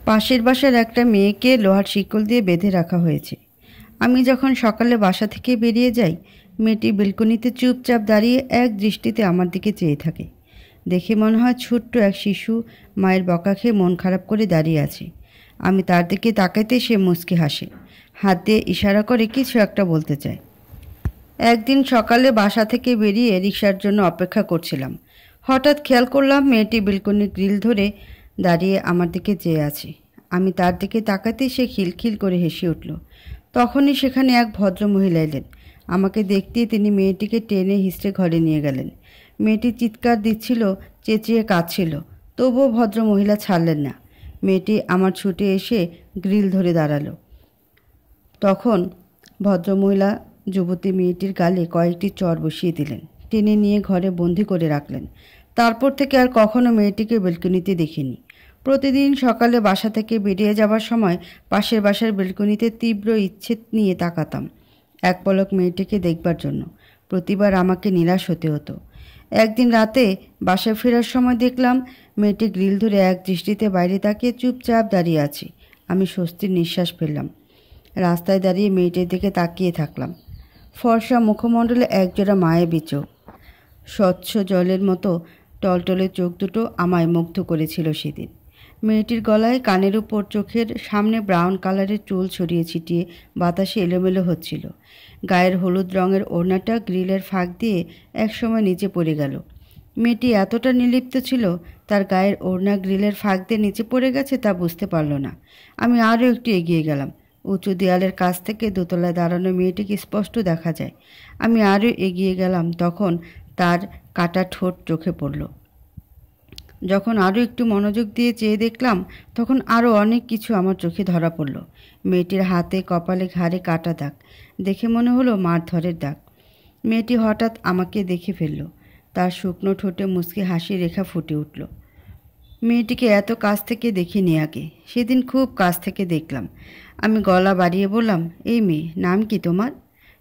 পাশের বাসার একটা মেয়েকে লোহার শিকল দিয়ে বেঁধে রাখা হয়েছে। আমি যখন সকালে বাসা থেকে বেরিয়ে যাই, মেয়েটি বেলকনিতে চুপচাপ দাঁড়িয়ে এক দৃষ্টিতে আমার দিকে চেয়ে থাকে। দেখে মনে হয় ছোট্ট এক শিশু মায়ের বকা খেয়ে মন খারাপ করে দাঁড়িয়ে আছে। আমি তার দিকে তাকাইতে সে মুচকি হাসে, হাত দিয়ে ইশারা করে কিছু একটা বলতে চায়। একদিন সকালে বাসা থেকে বেরিয়ে রিকশার জন্য অপেক্ষা করছিলাম। হঠাৎ খেয়াল করলাম মেয়েটি বেলকনির গ্রিল ধরে দাঁড়িয়ে আমার দিকে চেয়ে আছে। আমি তার দিকে তাকাতেই সে খিলখিল করে হেসে উঠল। তখনই সেখানে এক ভদ্র মহিলা এলেন। আমাকে দেখতেই তিনি মেয়েটিকে টেনে হিঁচড়ে ঘরে নিয়ে গেলেন। মেয়েটি চিৎকার দিচ্ছিল, চেঁচিয়ে কাঁদছিল, তবুও ভদ্র মহিলা ছাড়লেন না। মেয়েটি আমার ছুটে এসে গ্রিল ধরে দাঁড়ালো। তখন ভদ্রমহিলা যুবতী মেয়েটির গালে কয়েকটি চড় বসিয়ে দিলেন, টেনে নিয়ে ঘরে বন্দি করে রাখলেন। তারপর থেকে আর কখনো মেয়েটিকে বেলকনিতে দেখিনি। প্রতিদিন সকালে বাসা থেকে বেরিয়ে যাবার সময় পাশের বাসার বেলকনিতে তীব্র ইচ্ছে নিয়ে তাকাতাম, এক পলক মেয়েটিকে দেখবার জন্য। প্রতিবার আমাকে নিরাশ হতে হতো। একদিন রাতে বাসায় ফেরার সময় দেখলাম মেয়েটি গ্রিল ধরে এক দৃষ্টিতে বাইরে তাকিয়ে চুপচাপ দাঁড়িয়ে আছে। আমি স্বস্তির নিঃশ্বাস ফেললাম। রাস্তায় দাঁড়িয়ে মেয়েটির দিকে তাকিয়ে থাকলাম। ফর্সা মুখমণ্ডলে একজোড়া মায়াবী চোখ, স্বচ্ছ জলের মতো টলটলে চোখ দুটো আমায় মুগ্ধ করেছিল সেদিন। মেয়েটির গলায় কানের উপর চোখের সামনে ব্রাউন কালারের চুল ছড়িয়ে ছিটিয়ে বাতাসে এলোমেলো হচ্ছিল। গায়ের হলুদ রঙের ওড়নাটা গ্রিলের ফাঁক দিয়ে একসময় নিচে পড়ে গেল। মেয়েটি এতটা নির্লিপ্ত ছিল, তার গায়ের ওড়না গ্রিলের ফাঁক দিয়ে নিচে পড়ে গেছে তা বুঝতে পারল না। আমি আরও একটু এগিয়ে গেলাম। উঁচু দেয়ালের কাছ থেকে দোতলায় দাঁড়ানো মেয়েটিকে স্পষ্ট দেখা যায়। আমি আরও এগিয়ে গেলাম, তখন তার কাটা ঠোঁট চোখে পড়ল। যখন আরও একটু মনোযোগ দিয়ে চেয়ে দেখলাম, তখন আরও অনেক কিছু আমার চোখে ধরা পড়ল। মেয়েটির হাতে, কপালে, ঘাড়ে কাটা দাগ, দেখে মনে হলো মারধরের দাগ। মেয়েটি হঠাৎ আমাকে দেখে ফেলল। তার শুকনো ঠোঁটে মুচকি হাসি রেখা ফুটে উঠল। মেয়েটিকে এত কাছ থেকে দেখিনি আগে, সেদিন খুব কাছ থেকে দেখলাম। আমি গলা বাড়িয়ে বললাম, এই মেয়ে, নাম কি তোমার?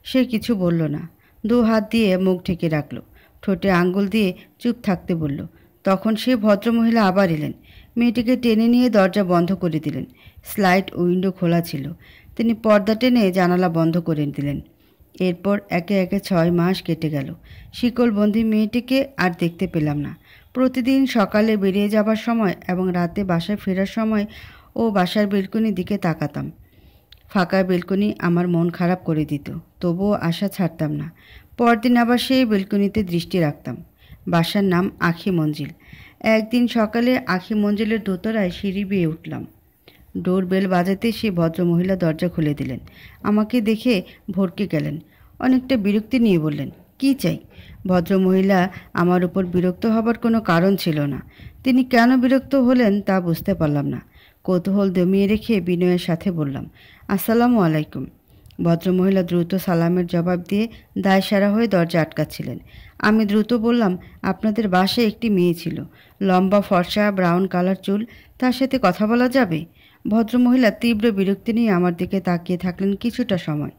সে কিছু বলল না, 2 হাত দিয়ে মুখ ঢেকে রাখল, ঠোঁটে আঙ্গুল দিয়ে চুপ থাকতে বলল। তখন সে ভদ্রমহিলা আবার এলেন, মেয়েটিকে টেনে নিয়ে দরজা বন্ধ করে দিলেন। স্লাইড উইন্ডো খোলা ছিল, তিনি পর্দা টেনে জানালা বন্ধ করে দিলেন। এরপর একে একে 6 মাস কেটে গেল। শিকলবন্দি মেয়েটিকে আর দেখতে পেলাম না। প্রতিদিন সকালে বেরিয়ে যাবার সময় এবং রাতে বাসায় ফেরার সময় ও বাসার বেলকনির দিকে তাকাতাম। ফাঁকা বেলকনি আমার মন খারাপ করে দিত, তবুও আশা ছাড়তাম না। পরদিন আবার সেই বেলকনিতে দৃষ্টি রাখতাম। বাসার নাম আখি মঞ্জিল। একদিন সকালে আখি মঞ্জিলের দোতলায় সিঁড়ি বেয়ে উঠলাম। ডোর বেল বাজাতে সে ভদ্রমহিলা দরজা খুলে দিলেন। আমাকে দেখে ভড়কে গেলেন, অনেকটা বিরক্তি নিয়ে বললেন, কি চাই? ভদ্রমহিলা আমার উপর বিরক্ত হবার কোনো কারণ ছিল না। তিনি কেন বিরক্ত হলেন তা বুঝতে পারলাম না। কৌতূহল দমিয়ে রেখে বিনয়ের সাথে বললাম, আসসালামু আলাইকুম। ভদ্রমহিলা দ্রুত সালামের জবাব দিয়ে দায়সারা হয়ে দরজা আটকাচ্ছিলেন। আমি দ্রুত বললাম, আপনাদের বাসায় একটি মেয়ে ছিল, লম্বা, ফর্সা, ব্রাউন কালার চুল, তার সাথে কথা বলা যাবে? ভদ্রমহিলা তীব্র বিরক্তি নিয়ে আমার দিকে তাকিয়ে থাকলেন কিছুটা সময়।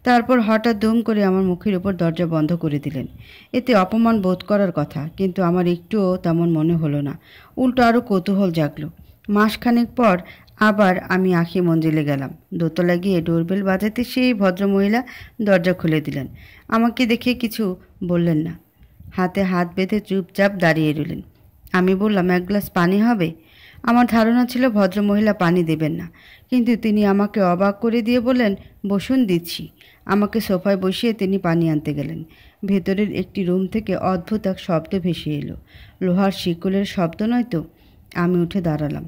তারপর হঠাৎ দুম করে আমার মুখের উপর দরজা বন্ধ করে দিলেন। এতে অপমান বোধ করার কথা, কিন্তু আমার একটুও তেমন মনে হলো না। উল্টো আরও কৌতূহল জাগলো। মাসখানেক পর আবার আমি আখি মঞ্জিলে গেলাম। দোতলা গিয়ে ডোরবেল বাজাতে সেই ভদ্রমহিলা দরজা খুলে দিলেন। আমাকে দেখে কিছু বললেন না, হাতে হাত বেঁধে চুপচাপ দাঁড়িয়ে রইলেন। আমি বললাম, 1 গ্লাস পানি হবে? আমার ধারণা ছিল ভদ্রমহিলা পানি দেবেন না, কিন্তু তিনি আমাকে অবাক করে দিয়ে বললেন, বসুন, দিচ্ছি। আমাকে সোফায় বসিয়ে তিনি পানি আনতে গেলেন। ভেতরের একটি রুম থেকে অদ্ভুত এক শব্দ ভেসে এলো। লোহার শিকলের শব্দ নয় তো? আমি উঠে দাঁড়ালাম।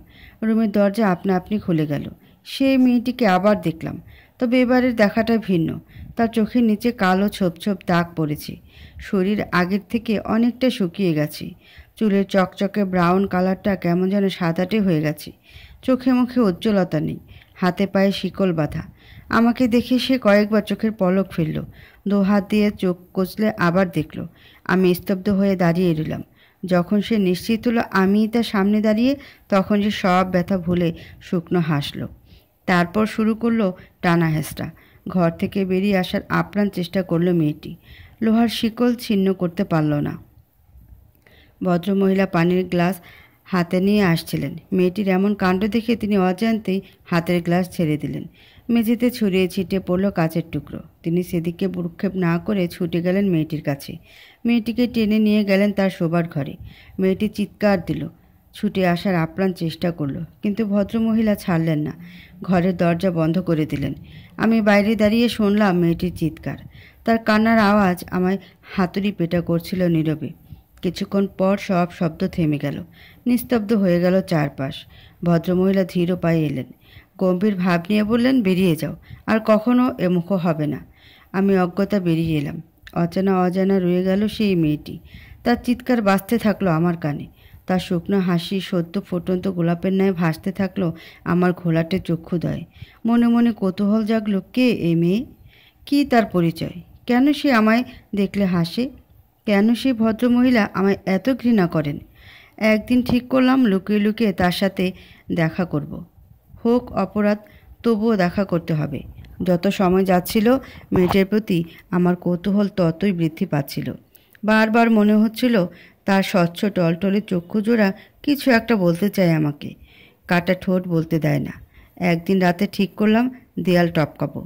রুমের দরজা আপনা আপনি খুলে গেল। সেই মেয়েটিকে আবার দেখলাম, তবে এবারের দেখাটা ভিন্ন। তার চোখের নিচে কালো ছোপ ছোপ দাগ পড়েছে। শরীর আগের থেকে অনেকটা শুকিয়ে গেছে। চুলের চকচকে ব্রাউন কালারটা কেমন যেন সাদাটে হয়ে গেছে। চোখে মুখে উজ্জ্বলতা নেই, হাতে পায়ে শিকল বাঁধা। আমাকে দেখে সে কয়েকবার চোখের পলক ফেলল, 2 হাত দিয়ে চোখ কচলে আবার দেখল। আমি স্তব্ধ হয়ে দাঁড়িয়ে রইলাম। যখন সে নিশ্চিত হলো আমি তার সামনে দাঁড়িয়ে, তখন সে সব ব্যথা ভুলে শুকনো হাসল। তারপর শুরু করলো টানা হেঁচড়া। ঘর থেকে বেরিয়ে আসার আপ্রাণ চেষ্টা করলো মেয়েটি। লোহার শিকল ছিন্ন করতে পারল না। ভদ্রমহিলা পানির গ্লাস হাতে নিয়ে আসছিলেন। মেয়েটির এমন কাণ্ড দেখে তিনি অজান্তেই হাতের গ্লাস ছেড়ে দিলেন। মেঝেতে ছড়িয়ে ছিটিয়ে পড়ল কাচের টুকরো। তিনি সেদিকে ভ্রুক্ষেপ না করে ছুটে গেলেন মেয়েটির কাছে। মেয়েটিকে টেনে নিয়ে গেলেন তার শোবার ঘরে। মেয়েটি চিৎকার দিল, ছুটে আসার আপ্রাণ চেষ্টা করলো, কিন্তু ভদ্রমহিলা ছাড়লেন না। ঘরের দরজা বন্ধ করে দিলেন। আমি বাইরে দাঁড়িয়ে শুনলাম মেয়েটির চিৎকার। তার কান্নার আওয়াজ আমায় হাতুড়ি পেটা করছিল নীরবে। কিছুক্ষণ পর সব শব্দ থেমে গেল। নিস্তব্ধ হয়ে গেল চারপাশ। ভদ্রমহিলা ধীর পায়ে এলেন। গম্ভীর ভাব নিয়ে বললেন, বেরিয়ে যাও, আর কখনো এমুখ হবে না। আমি অজ্ঞতা বেরিয়ে এলাম। অচেনা অজানা রয়ে গেল সেই মেয়েটি। তার চিৎকার বাজতে থাকলো আমার কানে। তার শুকনো হাসি সদ্য ফুটন্ত গোলাপের ন্যায় ভাসতে থাকলো আমার ঘোলাটে চক্ষুদয়ে। মনে মনে কৌতূহল জাগলো, কে এ মেয়ে? কী তার পরিচয়? কেন সে আমায় দেখলে হাসে? কেন সেই ভদ্রমহিলা আমায় এত ঘৃণা করেন? একদিন ঠিক করলাম লুকিয়ে লুকিয়ে তার সাথে দেখা করব। হোক অপরাধ, তবুও দেখা করতে হবে। যত সময় যাচ্ছিল মেয়েটির প্রতি আমার কৌতূহল ততই বৃদ্ধি পাচ্ছিল। বারবার মনে হচ্ছিল তার স্বচ্ছ টলটলে চক্ষুজোড়া কিছু একটা বলতে চায় আমাকে। কাটা ঠোঁট বলতে দেয় না। একদিন রাতে ঠিক করলাম দেয়াল টপকাবো।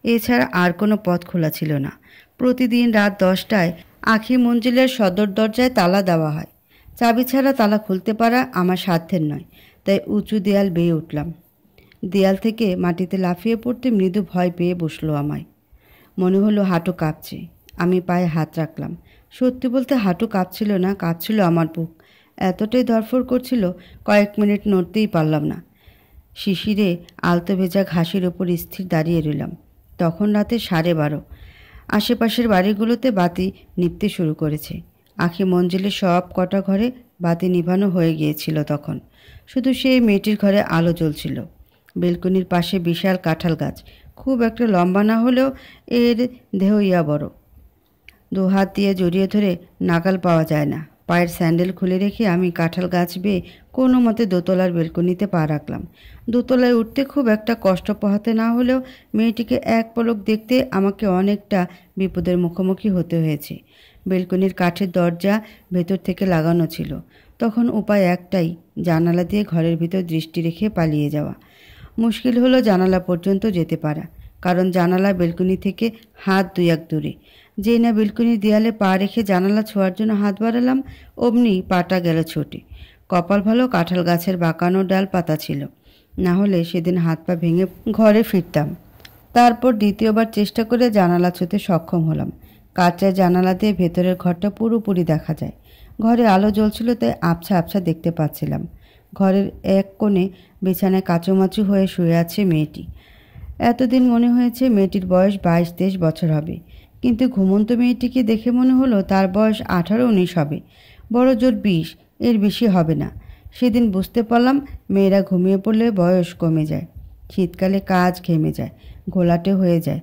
এছাড়া আর কোনো পথ খোলা ছিল না। প্রতিদিন রাত 10টায় আখি মঞ্জিলের সদর দরজায় তালা দেওয়া হয়। চাবি ছাড়া তালা খুলতে পারা আমার সাধ্যের নয়। তাই উঁচু দেয়াল বেয়ে উঠলাম। দেয়াল থেকে মাটিতে লাফিয়ে পড়তে মৃদু ভয় পেয়ে বসলো আমায়। মনে হলো হাঁটু কাঁপছে। আমি পায়ে হাত রাখলাম। সত্যি বলতে হাঁটু কাঁপছিল না, কাঁপছিল আমার বুক। এতটাই ধরফর করছিল, কয়েক মিনিট নড়তেই পারলাম না। শিশিরে আলতো ভেজা ঘাসের ওপর স্থির দাঁড়িয়ে রইলাম। তখন রাতে 12:30। আশেপাশের বাড়িগুলোতে বাতি নিভতে শুরু করেছে। আখি মঞ্জিলের সব কটা ঘরে বাতি নিভানো হয়ে গিয়েছিল তখন। শুধু সেই মেয়েটির ঘরে আলো জ্বলছিল। বেলকনির পাশে বিশাল কাঁঠাল গাছ। খুব একটা লম্বা না হলেও এর দেহ ইয়া বড়। 2 হাত দিয়ে জড়িয়ে ধরে নাগাল পাওয়া যায় না। পায়ের স্যান্ডেল খুলে রেখে আমি কাঁঠাল গাছ বেয়ে কোনো মতে দোতলার বেলকনিতে পা রাখলাম। দোতলায় উঠতে খুব একটা কষ্ট পোহাতে না হলেও মেয়েটিকে এক পলক দেখতে আমাকে অনেকটা বিপদের মুখোমুখি হতে হয়েছে। বেলকনির কাঠের দরজা ভেতর থেকে লাগানো ছিল। তখন উপায় একটাই, জানালা দিয়ে ঘরের ভিতর দৃষ্টি রেখে পালিয়ে যাওয়া। মুশকিল হলো জানালা পর্যন্ত যেতে পারা, কারণ জানালা বেলকনি থেকে হাত 2-1 দূরে। যেই না বেলকনির দেয়ালে পা রেখে জানালা ছোঁয়ার জন্য হাত বাড়ালাম, অমনি পাটা গেল ছোটে। কপাল ভালো কাঁঠাল গাছের বাঁকানো ডাল পাতা ছিল, না হলে সেদিন হাত পা ভেঙে ঘরে ফিরতাম। তারপর দ্বিতীয়বার চেষ্টা করে জানালা ছুঁতে সক্ষম হলাম। কাঁচের জানালা দিয়ে ভেতরের ঘরটা পুরোপুরি দেখা যায়। ঘরে আলো জ্বলছিল, তাই আবছা আবছা দেখতে পাচ্ছিলাম। ঘরের এক কোণে বিছানায় কাচুমাচু হয়ে শুয়ে আছে মেয়েটি। এতদিন মনে হয়েছে মেয়েটির বয়স 22-23 বছর হবে, কিন্তু ঘুমন্ত মেয়েটিকে দেখে মনে হলো তার বয়স 18-19 হবে। বড় জোর 20, এর বেশি হবে না। সেদিন বুঝতে পারলাম মেয়েরা ঘুমিয়ে পড়লে বয়স কমে যায়। শীতকালে কাজ ঘেমে যায়, ঘোলাটে হয়ে যায়।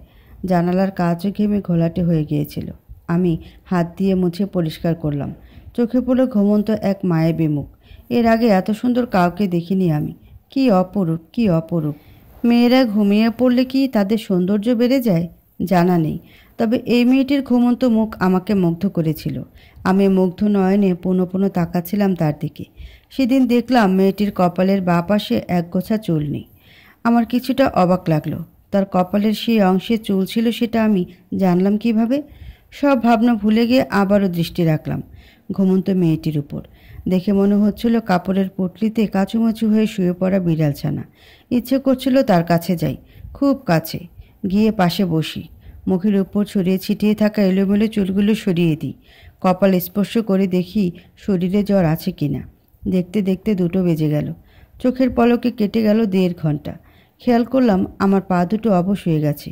জানালার কাজও ঘেমে ঘোলাটে হয়ে গিয়েছিল। আমি হাত দিয়ে মুছে পরিষ্কার করলাম। চোখে পড়ল ঘুমন্ত এক মায়াবী মুখ। এর আগে এত সুন্দর কাউকে দেখিনি আমি। কি অপরূপ, কি অপরূপ! মেয়েরা ঘুমিয়ে পড়লে কি তাদের সৌন্দর্য বেড়ে যায়? জানা নেই, তবে এই মেয়েটির ঘুমন্ত মুখ আমাকে মুগ্ধ করেছিল। আমি মুগ্ধ নয়নে পুনঃ পুনঃ তাকাচ্ছিলাম তার দিকে। সেদিন দেখলাম মেয়েটির কপালের বাঁ পাশে এক গোছা চুল নেই। আমার কিছুটা অবাক লাগলো। তার কপালের সেই অংশে চুল ছিল সেটা আমি জানলাম কিভাবে? সব ভাবনা ভুলে গিয়ে আবারও দৃষ্টি রাখলাম ঘুমন্ত মেয়েটির উপর। দেখে মনে হচ্ছিল কাপড়ের পুটলিতে কাচুমাচু হয়ে শুয়ে পড়া বিড়ালছানা। ইচ্ছে করছিল তার কাছে যাই, খুব কাছে গিয়ে পাশে বসি। মুখের উপর ছড়িয়ে ছিটিয়ে থাকা এলোমেলো চুলগুলো সরিয়ে দিই। কপাল স্পর্শ করে দেখি শরীরে জ্বর আছে কিনা। দেখতে দেখতে 2টো বেজে গেল। চোখের পলকে কেটে গেল 1.5 ঘন্টা। খেয়াল করলাম আমার পা দুটো অবশ হয়ে গেছে।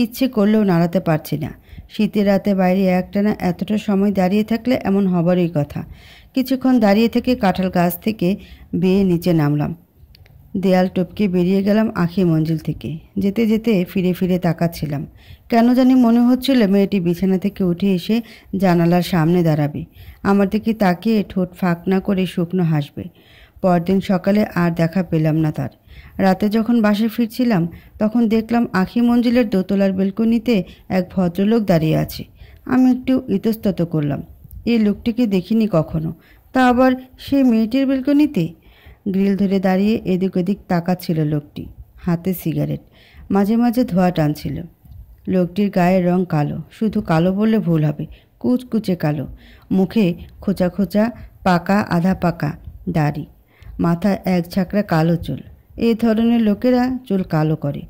ইচ্ছে করলেও নাড়াতে পারছি না। শীতের রাতে বাইরে একটানা এতটা সময় দাঁড়িয়ে থাকলে এমন হবারই কথা। কিছুক্ষণ দাঁড়িয়ে থেকে কাঁঠাল গাছ থেকে বেয়ে নিচে নামলাম। দেয়াল টপকে বেরিয়ে গেলাম আখি মঞ্জিল থেকে। যেতে যেতে ফিরে ফিরে তাকাচ্ছিলাম। কেন জানি মনে হচ্ছিল মেয়েটি বিছানা থেকে উঠে এসে জানালার সামনে দাঁড়াবে। আমার দিকে তাকিয়ে ঠোঁট ফাঁক না করে শুকনো হাসবে। পরদিন সকালে আর দেখা পেলাম না তার। রাতে যখন বাসায় ফিরছিলাম তখন দেখলাম আখি মঞ্জিলের দোতলার বেলকনিতে এক ভদ্রলোক দাঁড়িয়ে আছে। আমি একটু ইতস্তত করলাম। এই লোকটিকে দেখিনি কখনো। তা আবার সেই মেয়েটির বেলকনিতে। গ্রিল ধরে দাঁড়িয়ে এদিক ওদিক তাকাচ্ছিল লোকটি, হাতে সিগারেট, মাঝে মাঝে ধোঁয়া টানছিল। লোকটির গায়ের রং কালো, শুধু কালো বললে ভুল হবে, কুচকুচে কালো। মুখে খোঁচা খোঁচা পাকা আধা পাকা দাড়ি, মাথায় এক ছাকরা কালো চুল। এই ধরনের লোকেরা চুল কালো করে।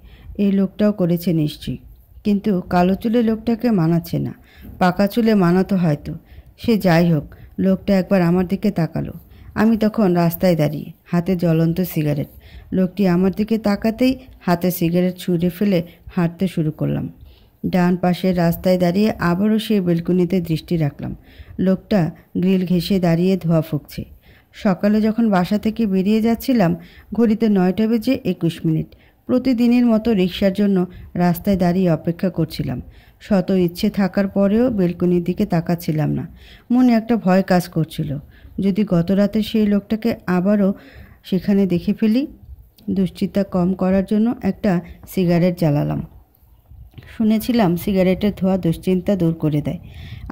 এই লোকটাও করেছে নিশ্চয়ই, কিন্তু কালো চুলে লোকটাকে মানাচ্ছে না, পাকা চুলে মানাতো হয়তো। সে যাই হোক, লোকটা একবার আমার দিকে তাকালো। আমি তখন রাস্তায় দাঁড়িয়ে, হাতে জ্বলন্ত সিগারেট। লোকটি আমার দিকে তাকাতেই হাতে সিগারেট ছুঁড়ে ফেলে হাঁটতে শুরু করলাম। ডান পাশের রাস্তায় দাঁড়িয়ে আবারও সেই বেলকুনিতে দৃষ্টি রাখলাম। লোকটা গ্রিল ঘেঁষে দাঁড়িয়ে ধোঁয়া ফুঁকছে। সকালে যখন বাসা থেকে বেরিয়ে যাচ্ছিলাম, ঘড়িতে 9টা বেজে 21 মিনিট। প্রতিদিনের মতো রিকশার জন্য রাস্তায় দাঁড়িয়ে অপেক্ষা করছিলাম। শত ইচ্ছে থাকার পরেও বেলকনির দিকে তাকাচ্ছিলাম না। মনে একটা ভয় কাজ করছিল, যদি গত রাতে সেই লোকটাকে আবারও সেখানে দেখে ফেলি। দুশ্চিন্তা কম করার জন্য একটা সিগারেট জ্বালালাম। শুনেছিলাম সিগারেটের ধোঁয়া দুশ্চিন্তা দূর করে দেয়।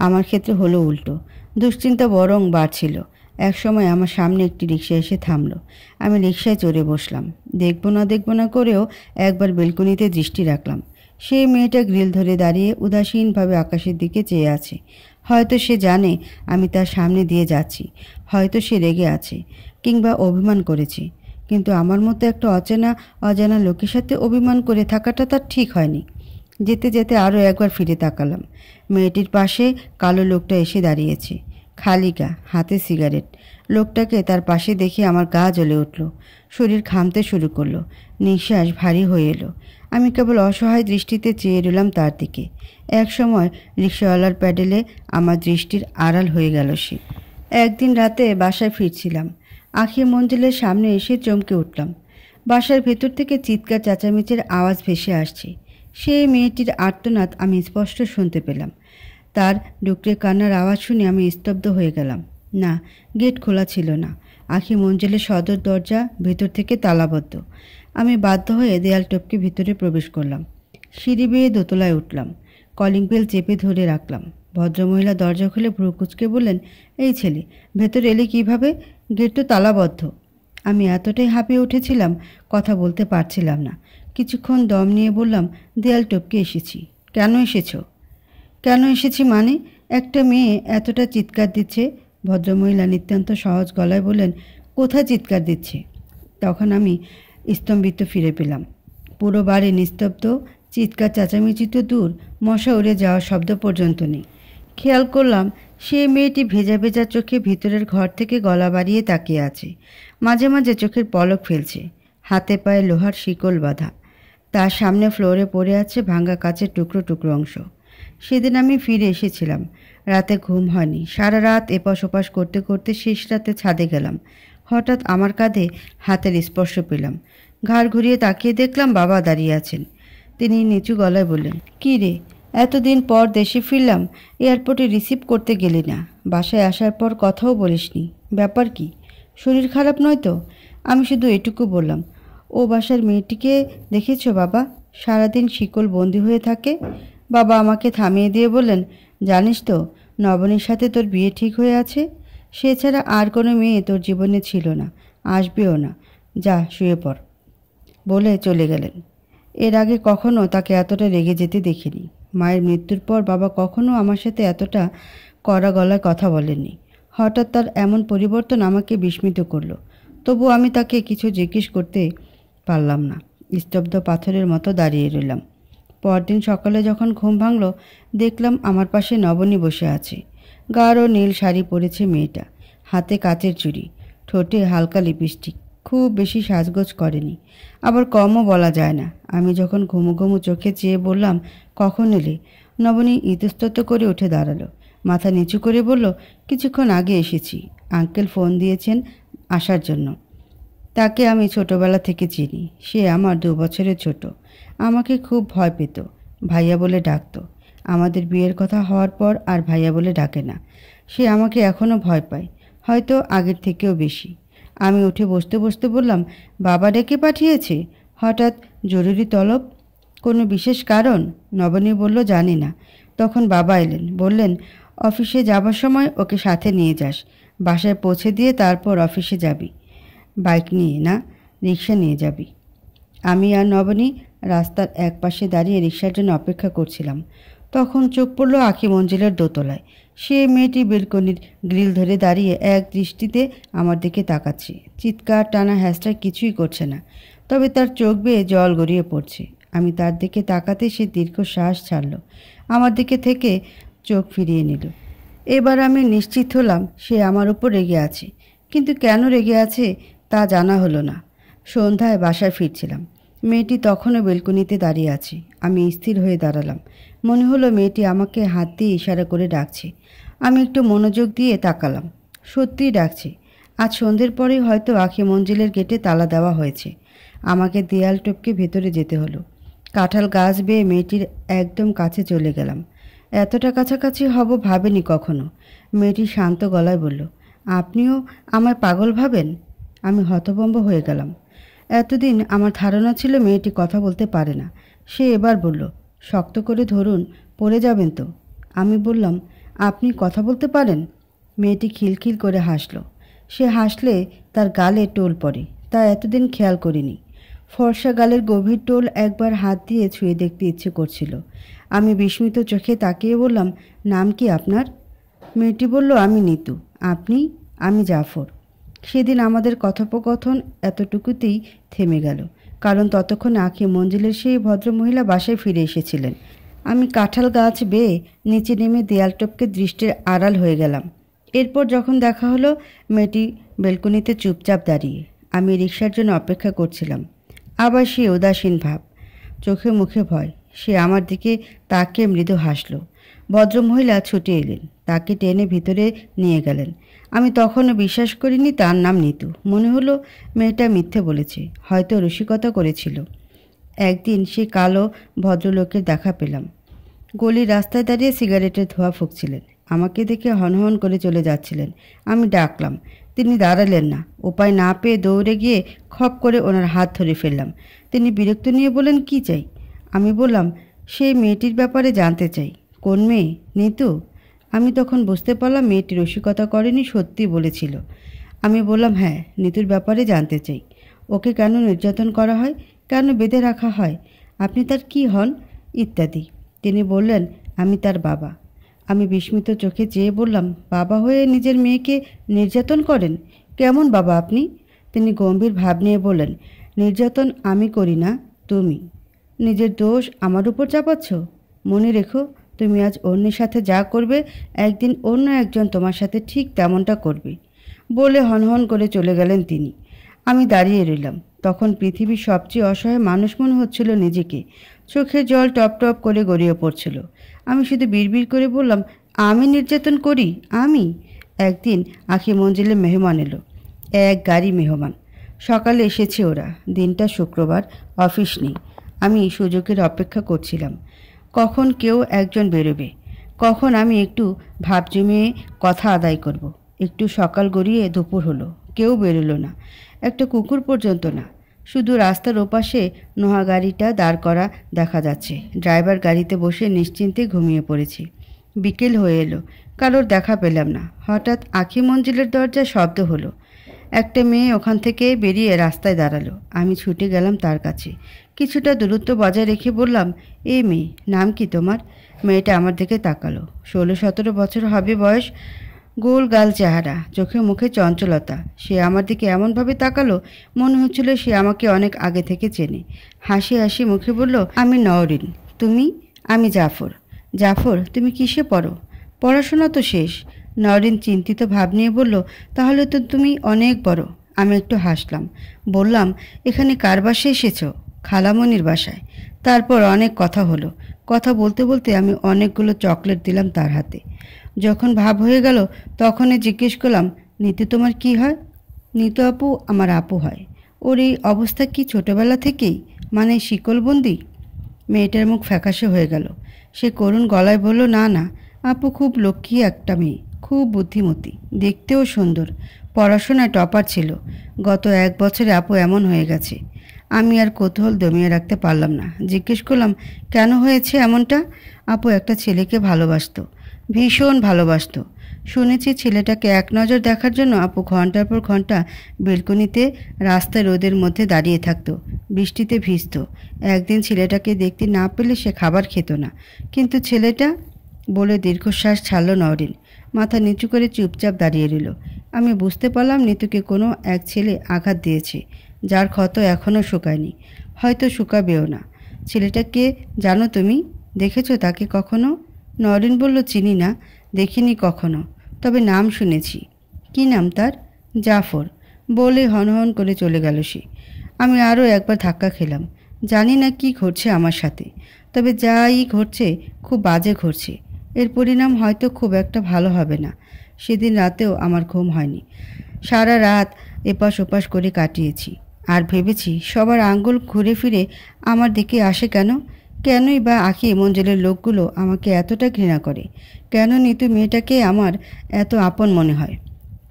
আমার ক্ষেত্রে হলো উল্টো, দুশ্চিন্তা বরং বাড়ছিল। এক সময় আমার সামনে একটি রিকশা এসে থামলো। আমি রিকশায় চড়ে বসলাম। দেখব না করেও একবার বেলকনিতে দৃষ্টি রাখলাম। সেই মেয়েটা গ্রিল ধরে দাঁড়িয়ে উদাসীনভাবে আকাশের দিকে চেয়ে আছে। হয়তো সে জানে আমি তার সামনে দিয়ে যাচ্ছি, হয়তো সে রেগে আছে কিংবা অভিমান করেছে। কিন্তু আমার মতো একটা অজানা লোকের সাথে অভিমান করে থাকাটা তার ঠিক হয়নি। যেতে যেতে আরও একবার ফিরে তাকালাম। মেয়েটির পাশে কালো লোকটা এসে দাঁড়িয়েছে, খালি গা, হাতে সিগারেট। লোকটাকে তার পাশে দেখে আমার গা জ্বলে উঠল, শরীর ঘামতে শুরু করলো, নিঃশ্বাস ভারী হয়ে এলো। আমি কেবল অসহায় দৃষ্টিতে চেয়ে রইলাম তার দিকে। এক সময় রিকশাওয়ালার প্যাডেলে আমার দৃষ্টির আড়াল হয়ে গেল সে। একদিন রাতে বাসায় ফিরছিলাম, আখি মঞ্জিলের সামনে এসে চমকে উঠলাম। বাসার ভেতর থেকে চিৎকার চেঁচামেচির আওয়াজ ভেসে আসছে। সেই মেয়েটির আর্তনাদ আমি স্পষ্ট শুনতে পেলাম। তার ডুকরে কান্নার আওয়াজ শুনে আমি স্তব্ধ হয়ে গেলাম। না, গেট খোলা ছিল না। আখি মঞ্জিলের সদর দরজা ভেতর থেকে তালাবদ্ধ। আমি বাধ্য হয়ে দেয়াল টপকে ভিতরে প্রবেশ করলাম। সিঁড়ি বেয়ে দোতলায় উঠলাম। কলিং বেল চেপে ধরে রাখলাম। ভদ্রমহিলা দরজা খুলে ভ্রু কুঁচকে বললেন, এই ছেলে, ভেতরে এলে কিভাবে? গেট তো তালাবদ্ধ। আমি এতটাই হাঁপিয়ে উঠেছিলাম, কথা বলতে পারছিলাম না। কিছুক্ষণ দম নিয়ে বললাম, দেয়াল টপকে এসেছি। কেন এসেছি মানে? একটা মেয়ে এতটা চিৎকার দিচ্ছে। ভদ্রমহিলা নিতান্ত সহজ গলায় বললেন, কোথায় চিৎকার দিচ্ছে? তখন আমি স্তম্ভিত ফিরে পেলাম। পুরো বাড়ি নিস্তব্ধ। চিৎকার চেঁচামেচি তো দূর, মশা উড়ে যাওয়ার শব্দ পর্যন্ত নেই। খেয়াল করলাম সেই মেয়েটি ভেজা ভেজা চোখে ভিতরের ঘর থেকে গলা বাড়িয়ে তাকিয়ে আছে। মাঝে মাঝে চোখের পলক ফেলছে। হাতে পায়ে লোহার শিকল বাঁধা। তার সামনে ফ্লোরে পড়ে আছে ভাঙা কাচের টুকরো টুকরো অংশ। সেদিন আমি ফিরে এসেছিলাম। রাতে ঘুম হয়নি। সারা রাত এপাশ ওপাশ করতে করতে শেষ রাতে ছাদে গেলাম। হঠাৎ আমার কাঁধে হাতের স্পর্শ পেলাম। ঘাড় ঘুরিয়ে তাকিয়ে দেখলাম বাবা দাঁড়িয়ে আছেন। তিনি নিচু গলায় বললেন, কী রে, এতদিন পর দেশে ফিরলাম, এয়ারপোর্টে রিসিভ করতে গেলি না, বাসায় আসার পর কথাও বলিসনি, ব্যাপার কি? শরীর খারাপ নয় তো? আমি শুধু এটুকু বললাম, ও বাসার মেয়েটিকে দেখেছো বাবা? সারাদিন শিকল বন্দি হয়ে থাকে। বাবা আমাকে থামিয়ে দিয়ে বললেন, জানিস তো নবনীর সাথে তোর বিয়ে ঠিক হয়ে আছে। সে ছাড়া আর কোনো মেয়ে তোর জীবনে ছিল না, আসবেও না। যা শুয়ে পড়, বলে চলে গেলেন। এর আগে কখনো তাকে এতটা রেগে যেতে দেখিনি। মায়ের মৃত্যুর পর বাবা কখনো আমার সাথে এতটা কড়া গলায় কথা বলেননি। হঠাৎ তার এমন পরিবর্তন আমাকে বিস্মিত করলো। তবু আমি তাকে কিছু জিজ্ঞেস করতে পারলাম না। স্তব্ধ পাথরের মতো দাঁড়িয়ে রইলাম। পরদিন সকালে যখন ঘুম ভাঙল, দেখলাম আমার পাশে নবনী বসে আছে। গাঢ় নীল শাড়ি পরেছে মেয়েটা, হাতে কাচের চুড়ি, ঠোঁটে হালকা লিপস্টিক। খুব বেশি সাজগোজ করেনি, আবার কমও বলা যায় না। আমি যখন ঘুমু ঘুমু চোখে চেয়ে বললাম, কখন এলে? নবনী ইতস্তত করে উঠে দাঁড়ালো, মাথা নিচু করে বলল, কিছুক্ষণ আগে এসেছি। আঙ্কেল ফোন দিয়েছেন আসার জন্য। তাকে আমি ছোটবেলা থেকে চিনি। সে আমার 2 বছরের ছোট। আমাকে খুব ভয় পেত, ভাইয়া বলে ডাকতো। আমাদের বিয়ের কথা হওয়ার পর আর ভাইয়া বলে ডাকে না। সে আমাকে এখনও ভয় পায়, হয়তো আগের থেকেও বেশি। আমি উঠে বসতে বসতে বললাম, বাবা ডেকে পাঠিয়েছে? হঠাৎ জরুরি তলব? কোনো বিশেষ কারণ? নবনী বলল, জানি না। তখন বাবা এলেন, বললেন, অফিসে যাবার সময় ওকে সাথে নিয়ে যাস। বাসায় পৌঁছে দিয়ে তারপর অফিসে যাবি। বাইক নিয়ে না, রিক্সা নিয়ে যাবি। আমি আর নবনী রাস্তার এক পাশে দাঁড়িয়ে রিক্সার জন্য অপেক্ষা করছিলাম। তখন চোখ পড়ল আঁখি মঞ্জিলের দোতলায়। সে মেয়েটি বেলকনির গ্রিল ধরে দাঁড়িয়ে এক দৃষ্টিতে আমার দিকে তাকাচ্ছে। চিৎকার টানা হ্যাঁচড়া কিছুই করছে না, তবে তার চোখ বেয়ে জল গড়িয়ে পড়ছে। আমি তার দিকে তাকাতে সে দীর্ঘশ্বাস ছাড়ল, আমার দিকে থেকে চোখ ফিরিয়ে নিল। এবার আমি নিশ্চিত হলাম সে আমার উপর রেগে আছে, কিন্তু কেন রেগে আছে তা জানা হলো না। সন্ধ্যায় বাসায় ফিরছিলাম। মেয়েটি তখনও বেলকনিতে দাঁড়িয়ে আছে। আমি স্থির হয়ে দাঁড়ালাম। মনে হলো মেয়েটি আমাকে হাত দিয়ে ইশারা করে ডাকছে। আমি একটু মনোযোগ দিয়ে তাকালাম। সত্যিই ডাকছে। আজ সন্ধ্যের পরেই হয়তো আঁখি মঞ্জিলের গেটে তালা দেওয়া হয়েছে। আমাকে দেয়াল টপকে ভেতরে যেতে হলো। কাঁঠাল গাছ বেয়ে মেয়েটির একদম কাছে চলে গেলাম। এতটা কাছাকাছি হব ভাবেনি কখনো। মেয়েটি শান্ত গলায় বলল, আপনিও আমায় পাগল ভাবেন? আমি হতভম্ব হয়ে গেলাম। এতদিন আমার ধারণা ছিল মেয়েটি কথা বলতে পারে না। সে এবার বলল, শক্ত করে ধরুন, পড়ে যাবেন তো। আমি বললাম, আপনি কথা বলতে পারেন? মেয়েটি খিলখিল করে হাসল। সে হাসলে তার গালে টোল পড়ে, তা এতদিন খেয়াল করিনি। ফর্সা গালের গভীর টোল একবার হাত দিয়ে ছুঁয়ে দেখতে ইচ্ছে করছিল। আমি বিস্মিত চোখে তাকিয়ে বললাম, নাম কি আপনার? মেয়েটি বলল, আমি নিতু। আপনি? আমি জাফর। সেদিন আমাদের কথোপকথন এতটুকুতেই থেমে গেল, কারণ ততক্ষণে আঁখি মঞ্জিলের সেই ভদ্রমহিলা বাসায় ফিরে এসেছিলেন। আমি কাঁঠাল গাছ বেয়ে নিচে নেমে দেয়াল টপকে দৃষ্টির আড়াল হয়ে গেলাম। এরপর যখন দেখা হলো, মেয়েটি বেলকনিতে চুপচাপ দাঁড়িয়ে। আমি রিকশার জন্য অপেক্ষা করছিলাম। আবার সে উদাসীন ভাব, চোখে মুখে ভয়। সে আমার দিকে তাকিয়ে মৃদু হাসল। ভদ্রমহিলা ছুটে এলেন, তাকে টেনে ভিতরে নিয়ে গেলেন। আমি তখনও বিশ্বাস করিনি তার নাম নিতু। মনে হলো মেয়েটা মিথ্যে বলেছে, হয়তো রসিকতা করেছিল। একদিন সে কালো ভদ্রলোকের দেখা পেলাম। গলির রাস্তায় দাঁড়িয়ে সিগারেটের ধোঁয়া ফুঁকছিলেন। আমাকে দেখে হনহন করে চলে যাচ্ছিলেন। আমি ডাকলাম, তিনি দাঁড়ালেন না। উপায় না পেয়ে দৌড়ে গিয়ে খপ করে ওনার হাত ধরে ফেললাম। তিনি বিরক্ত নিয়ে বললেন, কি চাই? আমি বললাম, সেই মেয়েটির ব্যাপারে জানতে চাই। কোন মেয়ে? নিতু। আমি তখন বুঝতে পারলাম মেয়েটি রসিকতা করেনি, সত্যি বলেছিল। আমি বললাম, হ্যাঁ, নিতুর ব্যাপারে জানতে চাই। ওকে কেন নির্যাতন করা হয়, কেন বেঁধে রাখা হয়, আপনি তার কি হন, ইত্যাদি। তিনি বললেন, আমি তার বাবা। আমি বিস্মিত চোখে চেয়ে বললাম, বাবা হয়ে নিজের মেয়েকে নির্যাতন করেন? কেমন বাবা আপনি? তিনি গম্ভীর ভাব নিয়ে বললেন, নির্যাতন আমি করি না, তুমি। নিজের দোষ আমার উপর চাপাচ্ছ। মনে রেখো, তুমি আজ অন্যের সাথে যা করবে, একদিন অন্য একজন তোমার সাথে ঠিক তেমনটা করবে। বলে হনহন করে চলে গেলেন তিনি। আমি দাঁড়িয়ে রইলাম। তখন পৃথিবীর সবচেয়ে অসহায় মানুষ মনে হচ্ছিল নিজেকে। চোখের জল টপ টপ করে গড়িয়ে পড়ছিল। আমি শুধু বিড়বিড় করে বললাম, আমি নির্যাতন করি? আমি? একদিন আঁখি মঞ্জিলে মেহমান এলো। এক গাড়ি মেহমান। সকালে এসেছে ওরা। দিনটা শুক্রবার, অফিস নেই। আমি সুযোগের অপেক্ষা করছিলাম, কখন কেউ একজন বেরোবে, কখন আমি একটু ভাব জমিয়ে কথা আদায় করব। একটু সকাল গড়িয়ে দুপুর হলো, কেউ বেরোলো না, একটা কুকুর পর্যন্ত না। শুধু রাস্তার ওপাশে নোহা গাড়িটা দাঁড় করা দেখা যাচ্ছে। ড্রাইভার গাড়িতে বসে নিশ্চিন্তে ঘুমিয়ে পড়েছে। বিকেল হয়ে এলো, কারোর দেখা পেলাম না। হঠাৎ আঁখি মঞ্জিলের দরজায় শব্দ হলো। একটা মেয়ে ওখান থেকে বেরিয়ে রাস্তায় দাঁড়ালো। আমি ছুটে গেলাম তার কাছে। কিছুটা দূরত্ব বজায় রেখে বললাম, এই মেয়ে, নাম কি তোমার? মেয়েটা আমার দিকে তাকালো। 16-17 বছর হবে বয়স, গোল গাল চেহারা, চোখে মুখে চঞ্চলতা। সে আমার দিকে এমনভাবে তাকালো, মনে হচ্ছিল সে আমাকে অনেক আগে থেকে চেনে। হাসি হাসি মুখে বলল, আমি নওরিন। তুমি? আমি জাফর। জাফর, তুমি কিসে পড়ো? পড়াশোনা তো শেষ। নওরিন চিন্তিত ভাব নিয়ে বলল, তাহলে তো তুমি অনেক বড়। আমি একটু হাসলাম, বললাম, এখানে কার বাসায় এসেছো? খালামণির বাসায়। তারপর অনেক কথা হলো। কথা বলতে বলতে আমি অনেকগুলো চকলেট দিলাম তার হাতে। যখন ভাব হয়ে গেল, তখনই জিজ্ঞেস করলাম, নিতু তোমার কি হয়? নিতু আপু আমার আপু হয়। ওর এই অবস্থা কি ছোটবেলা থেকেই, মানে শিকলবন্দি? মেয়েটার মুখ ফ্যাকাশে হয়ে গেল। সে করুণ গলায় বলল, না না, আপু খুব লক্ষ্মী একটা মেয়ে, খুব বুদ্ধিমতী, দেখতেও সুন্দর, পড়াশোনায় টপার ছিল। গত 1 বছরে আপু এমন হয়ে গেছে। আমি আর কৌতূহল দমিয়ে রাখতে পারলাম না। জিজ্ঞেস করলাম, কেন হয়েছে এমনটা? আপু একটা ছেলেকে ভালোবাসতো, ভীষণ ভালোবাসতো। শুনেছি ছেলেটাকে এক নজর দেখার জন্য আপু ঘন্টার পর ঘন্টা বেলকনিতে রাস্তায় রোদের মধ্যে দাঁড়িয়ে থাকতো, বৃষ্টিতে ভিজত। একদিন ছেলেটাকে দেখতে না পেলে সে খাবার খেত না। কিন্তু ছেলেটা বলে দীর্ঘশ্বাস ছাড়ল নওরিন। মাথা নিচু করে চুপচাপ দাঁড়িয়ে রইল। আমি বুঝতে পারলাম নিতুকে কোনো এক ছেলে আঘাত দিয়েছে, যার ক্ষত এখনও শুকায়নি, হয়তো শুকাবেও না। ছেলেটাকে জানো তুমি? দেখেছো তাকে কখনো? নওরিন বলল, চিনি না, দেখিনি কখনো, তবে নাম শুনেছি। কি নাম তার? জাফর, বলে হনহন করে চলে গেল সে। আমি আরও একবার ধাক্কা খেলাম। জানি না কি ঘটছে আমার সাথে, তবে যাই ঘটছে খুব বাজে ঘটছে। এর পরিণাম হয়তো খুব একটা ভালো হবে না। সেদিন রাতেও আমার ঘুম হয়নি। সারা রাত এপাশ ওপাশ করে কাটিয়েছি, আর ভেবেছি সবার আঙ্গুল ঘুরে ফিরে আমার দিকে আসে কেন? কেনই বা আঁখি মঞ্জলের লোকগুলো আমাকে এতটা ঘৃণা করে? কেন নিতু মেয়েটাকে আমার এত আপন মনে হয়?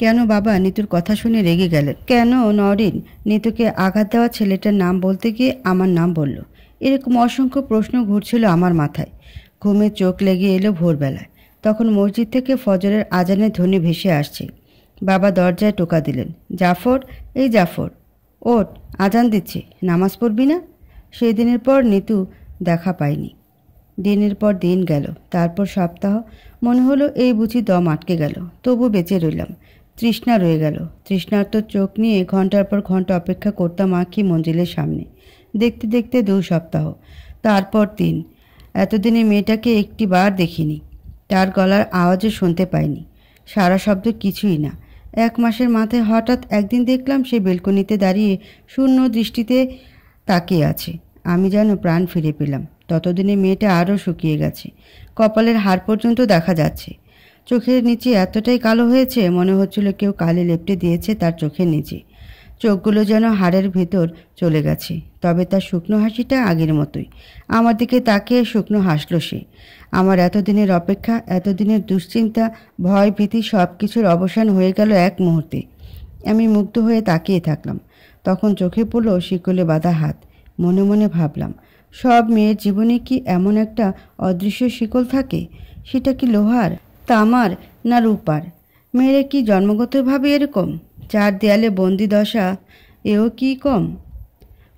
কেন বাবা নিতুর কথা শুনে রেগে গেলেন? কেন নওরিন নিতুকে আঘাত দেওয়া ছেলেটার নাম বলতে গিয়ে আমার নাম বলল? এরকম অসংখ্য প্রশ্ন ঘুরছিল আমার মাথায়। ঘুমে চোখ লেগে এলো ভোরবেলায়। তখন মসজিদ থেকে ফজরের আজানের ধ্বনি ভেসে আসছে। বাবা দরজায় টোকা দিলেন। জাফর, এই জাফর, ওঠ, আজান দিচ্ছে, নামাজ পড়বি না? সেই দিনের পর নিতু দেখা পাইনি। দিনের পর দিন গেল, তারপর সপ্তাহ। মনে হলো এই বুঝি দম আটকে গেল। তবু বেঁচে রইলাম। তৃষ্ণা রয়ে গেল। তৃষ্ণার্ত চোখ নিয়ে ঘন্টার পর ঘন্টা অপেক্ষা করতাম আঁখি মঞ্জিলের সামনে। দেখতে দেখতে 2 সপ্তাহ, তারপর 3। এতদিনে মেয়েটাকে একটি বার দেখিনি। তার গলার আওয়াজও শুনতে পাইনি। সারা শব্দ কিছুই না। 1 মাসের মাথায় হঠাৎ একদিন দেখলাম সে বেলকনিতে দাঁড়িয়ে শূন্য দৃষ্টিতে তাকিয়ে আছে। আমি যেন প্রাণ ফিরে পেলাম। ততদিনে মেয়েটা আরও শুকিয়ে গেছে। কপালের হাড় পর্যন্ত দেখা যাচ্ছে। চোখের নিচে এতটাই কালো হয়েছে, মনে হচ্ছিল কেউ কালি লেপটে দিয়েছে তার চোখের নিচে। চোখগুলো যেন হাড়ের ভেতর চলে গেছে। তবে তার শুকনো হাসিটা আগের মতোই। আমার দিকে তাকিয়ে শুকনো হাসল সে। আমার এতদিনের অপেক্ষা, এতদিনের দুশ্চিন্তা, ভয়, ভীতি সব কিছুর অবসান হয়ে গেল এক মুহূর্তে। আমি মুগ্ধ হয়ে তাকিয়ে থাকলাম। তখন চোখে পড়ল শিকলে বাঁধা হাত। মনে মনে ভাবলাম, সব মেয়ের জীবনে কি এমন একটা অদৃশ্য শিকল থাকে? সেটা কি লোহার, তামার, না রূপার? মেয়েরা কি জন্মগতভাবে এরকম? 4 দেয়ালে বন্দি দশা, এও কি কম?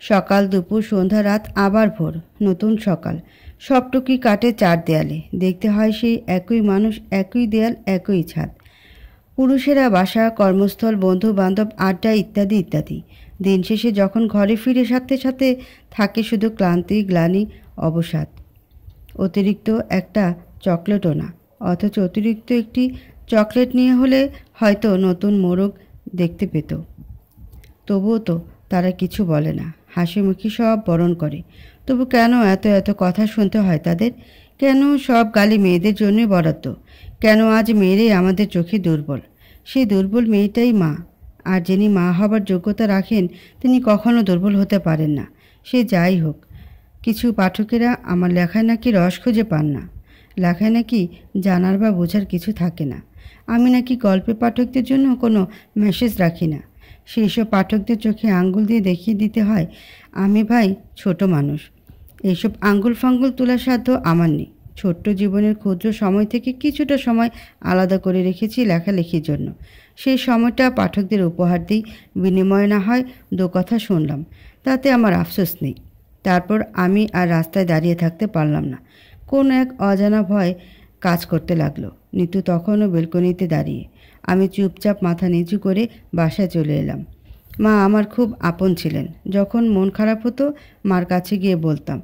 সকাল, দুপুর, সন্ধ্যা, রাত, আবার ভোর, নতুন সকাল। সবটুকুই কাটে 4 দেয়ালে। দেখতে হয় সেই একই মানুষ, একই দেয়াল, একই ছাদ। পুরুষেরা বাসা, কর্মস্থল, বন্ধু বান্ধব, আড্ডা, ইত্যাদি ইত্যাদি। দিন শেষে যখন ঘরে ফিরে সাথে সাথে থাকে শুধু ক্লান্তি, গ্লানি, অবসাদ। অতিরিক্ত একটা চকলেটও না। অথচ অতিরিক্ত একটি চকলেট নিয়ে হলে হয়তো নতুন মোড়ক দেখতে পেত। তবুও তো তারা কিছু বলে না, হাসিমুখী সব বরণ করে। তবু কেন এত এত কথা শুনতে হয় তাদের? কেন সব গালি মেয়েদের জন্যই বরাদ্দ? কেন আজ মেয়েরাই আমাদের চোখে দুর্বল? সেই দুর্বল মেয়েটাই মা। আর যিনি মা হবার যোগ্যতা রাখেন তিনি কখনো দুর্বল হতে পারেন না। সে যাই হোক। কিছু পাঠকেরা আমার লেখায় নাকি রস খুঁজে পান না। লেখায় নাকি জানার বা বোঝার কিছু থাকে না। আমি নাকি গল্পে পাঠকদের জন্য কোনো মেসেজ রাখি না। সেই সব পাঠকদের চোখে আঙ্গুল দিয়ে দেখিয়ে দিতে হয় আমি ভাই ছোট মানুষ। এইসব আঙ্গুল ফাঙ্গুল তোলার সাধ্য আমার নেই। ছোট্ট জীবনের ক্ষুদ্র সময় থেকে কিছুটা সময় আলাদা করে রেখেছি লেখালেখির জন্য। সেই সময়টা পাঠকদের উপহার দিই। বিনিময়ে না হয় 2 কথা শুনলাম, তাতে আমার আফসোস নেই। তারপর আমি আর রাস্তায় দাঁড়িয়ে থাকতে পারলাম না। কোন এক অজানা ভয় কাজ করতে লাগলো। নিতু তখনও বেলকনিতে দাঁড়িয়ে। আমি চুপচাপ মাথা নিচু করে বাসায় চলে এলাম। মা আমার খুব আপন ছিলেন। যখন মন খারাপ হতো মার কাছে গিয়ে বলতাম।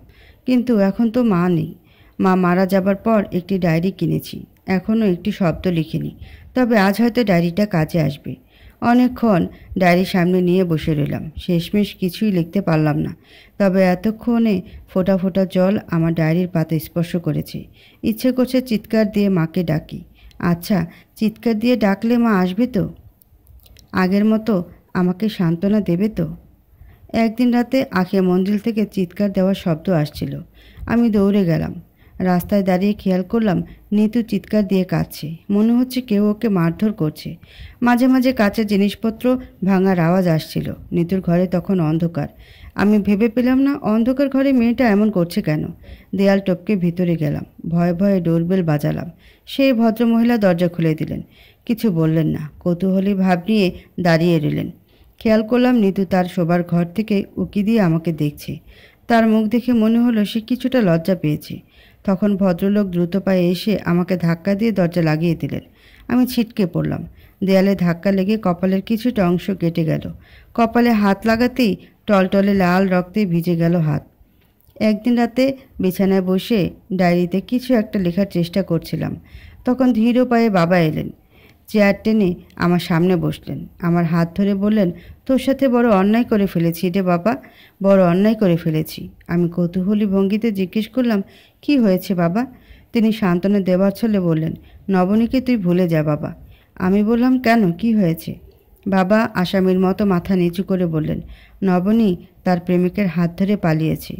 কিন্তু এখন তো মা নেই। মা মারা যাবার পর একটি ডায়েরি কিনেছি। এখনও একটি শব্দ লিখিনি, তবে আজ হয়তো ডায়েরিটা কাজে আসবে। অনেকক্ষণ ডায়েরি সামনে নিয়ে বসে রইলাম। শেষমেশ কিছুই লিখতে পারলাম না। তবে এতক্ষণে ফোঁটা ফোঁটা জল আমার ডায়েরির পাতা স্পর্শ করেছে। ইচ্ছে করছে চিৎকার দিয়ে মাকে ডাকি। আচ্ছা, চিৎকার দিয়ে ডাকলে মা আসবে তো? আগের মতো আমাকে সান্ত্বনা দেবে তো? একদিন রাতে আঁখি মঞ্জিল থেকে চিৎকার দেওয়ার শব্দ আসছিল। আমি দৌড়ে গেলাম। রাস্তায় দাঁড়িয়ে খেয়াল করলাম নিতু চিৎকার দিয়ে কাঁদছে। মনে হচ্ছে কেউ ওকে মারধর করছে। মাঝে মাঝে কাঁচের জিনিসপত্র ভাঙার আওয়াজ আসছিল। নিতুর ঘরে তখন অন্ধকার। আমি ভেবে পেলাম না অন্ধকার ঘরে মেয়েটা এমন করছে কেন। দেয়াল টপকে ভিতরে গেলাম। ভয়ে ভয়ে ডোরবেল বাজালাম। সেই ভদ্রমহিলা দরজা খুলে দিলেন। কিছু বললেন না, কৌতূহলী ভাব নিয়ে দাঁড়িয়ে রইলেন। খেয়াল করলাম নিতু তার শোবার ঘর থেকে উকি দিয়ে আমাকে দেখছে। তার মুখ দেখে মনে হলো সে কিছুটা লজ্জা পেয়েছে। তখন ভদ্রলোক দ্রুত পায়ে এসে আমাকে ধাক্কা দিয়ে দরজা লাগিয়ে দিলেন। আমি ছিটকে পড়লাম। দেয়ালে ধাক্কা লেগে কপালের কিছুটা অংশ কেটে গেল। কপালে হাত লাগাতেই টলটলে লাল রক্তে ভিজে গেল হাত। একদিন রাতে বিছানায় বসে ডায়েরিতে কিছু একটা লেখার চেষ্টা করছিলাম। তখন ধীর পায়ে বাবা এলেন। চেয়ার টেনে আমার সামনে বসলেন। আমার হাত ধরে বললেন, তোর সাথে বড় অন্যায় করে ফেলেছি রে বাবা, বড় অন্যায় করে ফেলেছি। আমি কৌতূহলী ভঙ্গিতে জিজ্ঞেস করলাম, কি হয়েছে বাবা? তিনি সান্ত্বনা দেওয়ার ছলে বললেন, নবনীকে তুই ভুলে যা বাবা। আমি বললাম, কেন, কি হয়েছে? বাবা আসামির মতো মাথা নিচু করে বললেন, নবনী তার প্রেমিকের হাত ধরে পালিয়েছে।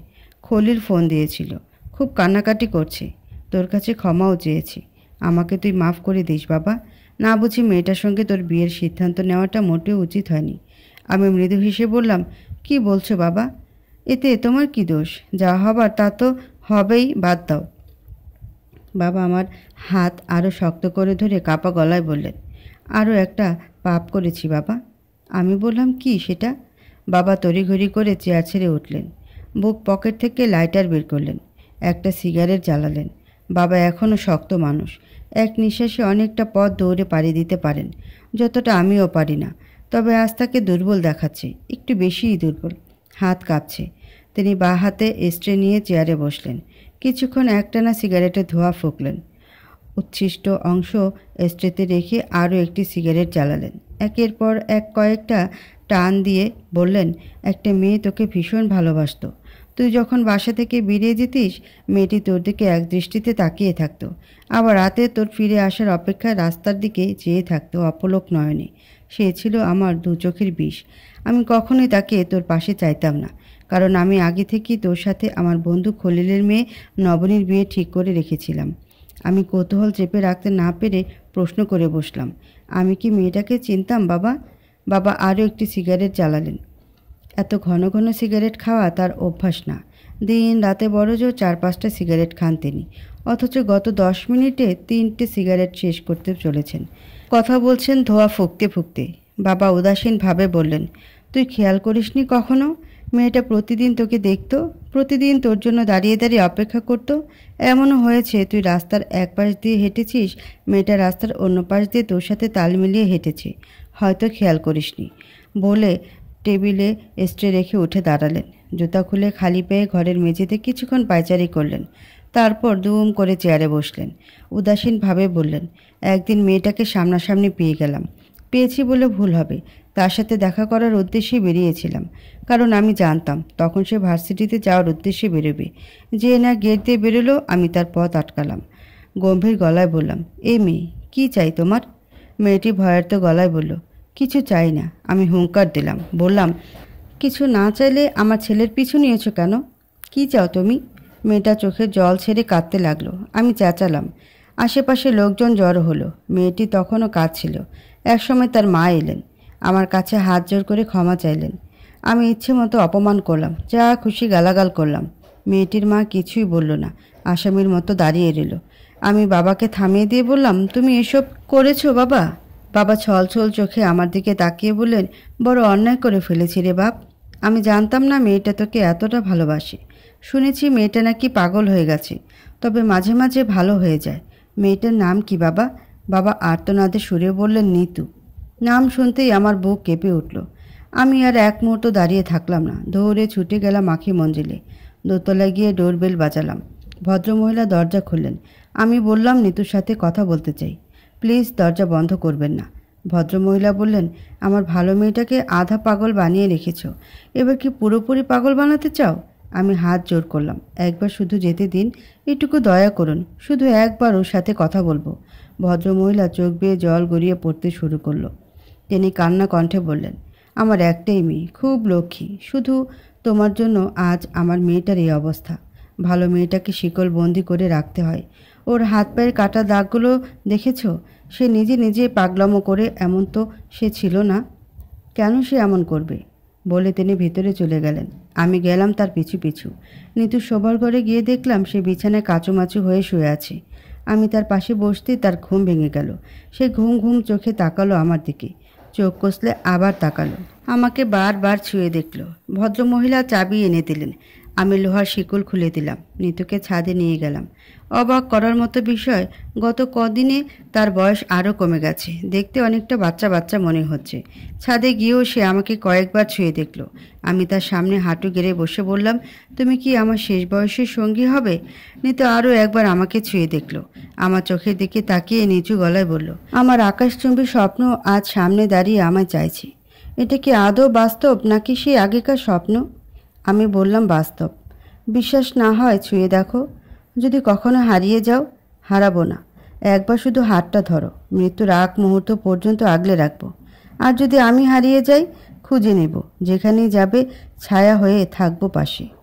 খলিল ফোন দিয়েছিল, খুব কান্নাকাটি করছে, তোর কাছে ক্ষমাও চেয়েছি। আমাকে তুই মাফ করে দিস বাবা। না বুঝি মেয়েটার সঙ্গে তোর বিয়ের সিদ্ধান্ত নেওয়াটা মোটেও উচিত হয়নি। আমি মৃদু হেসে বললাম, কি বলছো বাবা? এতে তোমার কি দোষ? যা হবার তা তো হবেই, বাদ দাও। বাবা আমার হাত আরও শক্ত করে ধরে কাপা গলায় বললেন, আরও একটা পাপ করেছি বাবা। আমি বললাম, কি সেটা? বাবা তড়িঘড়ি করে চেয়ার ছেড়ে উঠলেন। বুক পকেট থেকে লাইটার বের করলেন। একটা সিগারেট জ্বালালেন। বাবা এখনও শক্ত মানুষ। এক নিঃশ্বাসে অনেকটা পথ দৌড়ে পাড়ি দিতে পারেন, যতটা আমিও পারি না। তবে আজ তাকে দুর্বল দেখাচ্ছে, একটু বেশিই দুর্বল। হাত কাঁপছে। তিনি বাঁ হাতে স্ট্রে নিয়ে চেয়ারে বসলেন। কিছুক্ষণ একটানা সিগারেটের ধোঁয়া ফুঁকলেন। উচ্ছিষ্ট অংশ স্ট্রেতে রেখে আরও একটি সিগারেট জ্বালালেন। একের পর এক কয়েকটা টান দিয়ে বললেন, একটা মেয়ে তোকে ভীষণ ভালোবাসত। তুই যখন বাসা থেকে বেরিয়ে যেতিস, মেয়েটি তোর দিকে এক দৃষ্টিতে তাকিয়ে থাকতো। আবার রাতে তোর ফিরে আসার অপেক্ষায় রাস্তার দিকে চেয়ে থাকতো অপলক নয়নে। সে ছিল আমার দু চোখের বিষ। আমি কখনোই তাকে তোর পাশে চাইতাম না, কারণ আমি আগে থেকেই তোর সাথে আমার বন্ধু খলিলের মেয়ে নবনীর বিয়ে ঠিক করে রেখেছিলাম। আমি কৌতূহল চেপে রাখতে না পেরে প্রশ্ন করে বসলাম, আমি কি মেয়েটাকে চিনতাম বাবা? বাবা আরও একটি সিগারেট জ্বালালেন। এত ঘন ঘন সিগারেট খাওয়া তার অভ্যাস না। দিন রাতে বড়জোর 4-5টা সিগারেট খান তিনি, অথচ গত 10 মিনিটে 3টে সিগারেট শেষ করতে চলেছেন। কথা বলছেন ধোঁয়া ফুঁকতে ফুঁকতে। বাবা উদাসীনভাবে বললেন, তুই খেয়াল করিসনি কখনো? মেয়েটা প্রতিদিন তোকে দেখতো, প্রতিদিন তোর জন্য দাঁড়িয়ে দাঁড়িয়ে অপেক্ষা করতো। এমনও হয়েছে তুই রাস্তার এক পাশ দিয়ে হেঁটেছিস, মেয়েটা রাস্তার অন্য পাশ দিয়ে তোর সাথে তাল মিলিয়ে হেঁটেছে, হয়তো খেয়াল করিসনি। বলে টেবিলে স্ট্রে রেখে উঠে দাঁড়ালেন। জুতা খুলে খালি পেয়ে ঘরের মেঝেতে কিছুক্ষণ পায়চারি করলেন। তারপর দুম করে চেয়ারে বসলেন। উদাসীনভাবে বললেন, একদিন মেয়েটাকে সামনাসামনি পেয়ে গেলাম। পেয়েছি বলে ভুল হবে, তার সাথে দেখা করার উদ্দেশ্যে বেরিয়েছিলাম। কারণ আমি জানতাম তখন সে ভার্সিটিতে যাওয়ার উদ্দেশ্যে বেরোবে। যে না গেট দিয়ে বেরোলো, আমি তার পথ আটকালাম। গম্ভীর গলায় বললাম, এ মেয়ে, কী চাই তোমার? মেয়েটি ভয়ার্ত গলায় বলল, কিছু চাই না। আমি হুঙ্কার দিলাম, বললাম, কিছু না চাইলে আমার ছেলের পিছু নিয়েছো কেন? কি চাও তুমি? মেয়েটা চোখে জল ছেড়ে কাঁদতে লাগলো। আমি চেঁচালাম। আশেপাশে লোকজন জড়ো হলো। মেয়েটি তখনও কাঁদছিল। একসময় তার মা এলেন, আমার কাছে হাত জোর করে ক্ষমা চাইলেন। আমি ইচ্ছে মতো অপমান করলাম, যা খুশি গালাগাল করলাম। মেয়েটির মা কিছুই বলল না, আসামির মতো দাঁড়িয়ে রইল। আমি বাবাকে থামিয়ে দিয়ে বললাম, তুমি এসব করেছো বাবা? বাবা ছল ছল চোখে আমার দিকে তাকিয়ে বললেন, বড় অন্যায় করে ফেলেছি রে বাপ। আমি জানতাম না মেয়েটা তোকে এতটা ভালোবাসে। শুনেছি মেয়েটা নাকি পাগল হয়ে গেছে, তবে মাঝে মাঝে ভালো হয়ে যায়। মেয়েটার নাম কি বাবা? বাবা আর্তনাদে সুরে বললেন, নিতু। নাম শুনতেই আমার বুক কেঁপে উঠল। আমি আর এক মুহূর্ত দাঁড়িয়ে থাকলাম না, দৌড়ে ছুটে গেলাম আঁখি মঞ্জিলে। দোতলায় গিয়ে ডোরবেল বাজালাম। ভদ্রমহিলা দরজা খুললেন। আমি বললাম, নিতুর সাথে কথা বলতে চাই, প্লিজ দরজা বন্ধ করবেন না। ভদ্রমহিলা বললেন, আমার ভালো মেয়েটাকে আধা পাগল বানিয়ে রেখেছ, এবার কি পুরোপুরি পাগল বানাতে চাও? আমি হাত জোর করলাম, একবার শুধু যেতে দিন, এটুকু দয়া করুন, শুধু একবার ওর সাথে কথা বলবো। ভদ্রমহিলা চোখ বেয়ে জল গড়িয়ে পড়তে শুরু করলো। তিনি কান্না কণ্ঠে বললেন, আমার একটাই মেয়ে, খুব লক্ষ্মী, শুধু তোমার জন্য আজ আমার মেয়েটার এই অবস্থা। ভালো মেয়েটাকে শিকল বন্দি করে রাখতে হয়। ওর হাত পায়ের কাটা দাগগুলো দেখেছ? সে নিজে নিজে পাগলামো করে, এমন তো সে ছিল না। কেন সে এমন করবে? বলে তিনি ভিতরে চলে গেলেন। আমি গেলাম তার পিছু পিছু। নিতু শোবার ঘরে গিয়ে দেখলাম সে বিছানায় কাচুমাচু হয়ে শুয়ে আছে। আমি তার পাশে বসতেই তার ঘুম ভেঙে গেল। সে ঘুম ঘুম চোখে তাকালো আমার দিকে। চোখ কষলে আবার তাকালো। আমাকে বারবার ছুঁয়ে দেখলো। ভদ্রমহিলা চাবি এনে দিলেন। আমি লোহার শিকল খুলে দিলাম। নিতুকে ছাদে নিয়ে গেলাম। অবাক করার মতো বিষয়, গত কদিনে তার বয়স আরও কমে গেছে। দেখতে অনেকটা বাচ্চা বাচ্চা মনে হচ্ছে। ছাদে গিয়েও সে আমাকে কয়েকবার ছুঁয়ে দেখলো। আমি তার সামনে হাঁটু গেড়ে বসে বললাম, তুমি কি আমার শেষ বয়সের সঙ্গী হবে? নিতু আরও একবার আমাকে ছুঁয়ে দেখলো। আমার চোখের দিকে তাকিয়ে নিচু গলায় বলল, আমার আকাশচুম্বী স্বপ্ন আজ সামনে দাঁড়িয়ে আমায় চাইছে। এটা কি আদৌ বাস্তব নাকি সেই আগেকার স্বপ্ন? আমি বললাম, বাস্তব। বিশ্বাস না হয় ছুঁয়ে দেখো। যদি কখনো হারিয়ে যাও? হারাবো না। একবার শুধু হাতটা ধরো। মৃত্যুর আগ মুহূর্ত পর্যন্ত আগলে রাখবো। আর যদি আমি হারিয়ে যাই, খুঁজে নেব। যেখানেই যাবে ছায়া হয়ে থাকবো পাশে।